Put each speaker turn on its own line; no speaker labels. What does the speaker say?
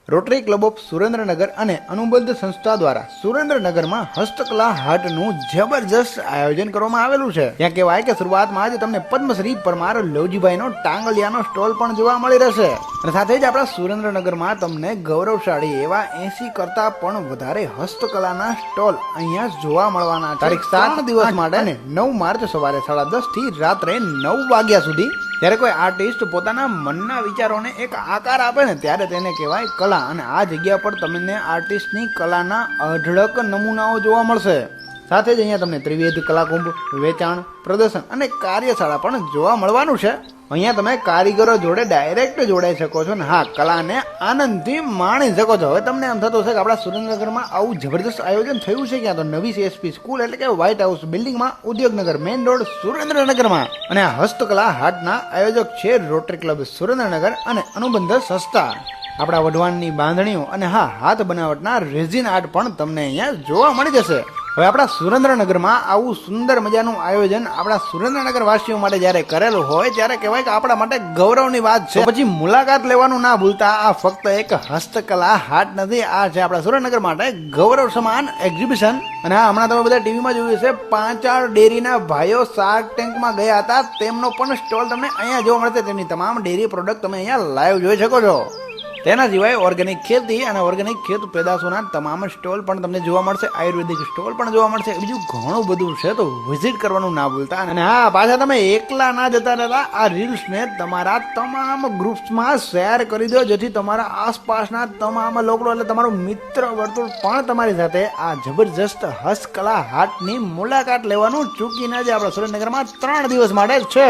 Rotary club of Surendranagar અને અનુબંધ સંસ્થા દ્વારા સુરેન્દ્રનગરમાં હસ્તકલા હાટનું જબરજસ્ત આયોજન કરવામાં આવેલું છે। ત્યાં કહેવાય કે શરૂઆતમાં જ તમને પદ્મશ્રી પરમાર લવજીભાઈનો ટાંગલિયાનો સ્ટોલ પણ જોવા મળી રહેશે અને સાથે જ આપણા સુરેન્દ્રનગરમાં તમને ગૌરવશાળી એવા 80 કરતા પણ વધારે હસ્તકલાના સ્ટોલ અહીંયા જોવા મળવાના છે। તારીખ 7 દિવસ માટે અને 9 માર્ચ સવારે 10:30 થી રાત્રે 9 વાગ્યા સુધી। ત્યારે કોઈ આર્ટિસ્ટ પોતાના મનના વિચારોને એક આકાર આપે ને ત્યારે તેને કહેવાય કલા, અને આ જગ્યા પર તમને આર્ટિસ્ટની કલાના અઢળક નમૂનાઓ જોવા મળશે। સાથે જ અહીંયા તમને ત્રિવેદ કલાકુંભ, વેચાણ, પ્રદર્શન અને કાર્યશાળા પણ જોવા મળવાનું છે। અહીંયા તમે કારીગરો જોડે ડાયરેક્ટ જોડાઈ શકો છો ને હા, કલાને આનંદથી માણી શકો છો। હવે તમને એમ થતું હશે કે આપણા સુરેન્દ્રનગરમાં આવું જબરદસ્ત આયોજન થયું છે ક્યાં? તો નવી સીએસપી સ્કૂલ એટલે કે વ્હાઇટ હાઉસ બિલ્ડિંગમાં, ઉદ્યોગનગર મેઇન રોડ, સુરેન્દ્રનગરમાં। અને આ હસ્તકલા હાટના આયોજક છે રોટરી ક્લબ સુરેન્દ્રનગર અને અનુબંધ સંસ્થા। આપણા વઢવાણની બાંધણીઓ અને હા, હાથ બનાવટના રેઝિન આર્ટ પણ તમને અહીંયા જોવા મળી જશે। હવે આપણા સુરેન્દ્રનગરમાં આવું સુંદર મજાનું આયોજન આપણા સુરેન્દ્રનગર વાસીઓ માટે જ્યારે કરેલું હોય ત્યારે કહેવાય કે આપણા માટે ગૌરવની વાત છે। પછી મુલાકાત લેવાનું ના ભૂલતા। આ ફક્ત એક હસ્તકલા હાટ નથી, આ છે આપણા સુરેન્દ્રનગર માટે ગૌરવ સમાન એક્ઝિબિશન। અને હા, હમણાં તમે બધા ટીવીમાં જોયું છે, પાંચાળ ડેરીના ભાઈઓ શાર્ક ટેન્કમાં ગયા હતા, તેમનો પણ સ્ટોલ તમને અહીંયા જોવા મળશે। તેમની તમામ ડેરી પ્રોડક્ટ તમે અહીંયા લાઈવ જોઈ શકો છો। તેના સિવાય ઓર્ગેનિક ખેતી અને ઓર્ગેનિક ખેત પેદાશોના તમામ સ્ટોલ પણ તમને જોવા મળશે, આયુર્વેદિક સ્ટોલ પણ જોવા મળશે, બીજું ઘણું બધું છે, તો વિઝિટ કરવાનું ના ભૂલતા। અને હા, પાછા તમે એકલા ના જતા રહેતા, આ રીલ્સને તમારા તમામ ગ્રુપ્સમાં શેર કરી દો, જેથી તમારા આસપાસના તમામ લોકો એટલે તમારું મિત્ર વર્તુળ પણ તમારી સાથે આ જબરજસ્ત હસ્તકલા હાટની મુલાકાત લેવાનું ચૂકી ના જાય। આપણા સુરેન્દ્રનગરમાં 3 દિવસ માટે જ છે।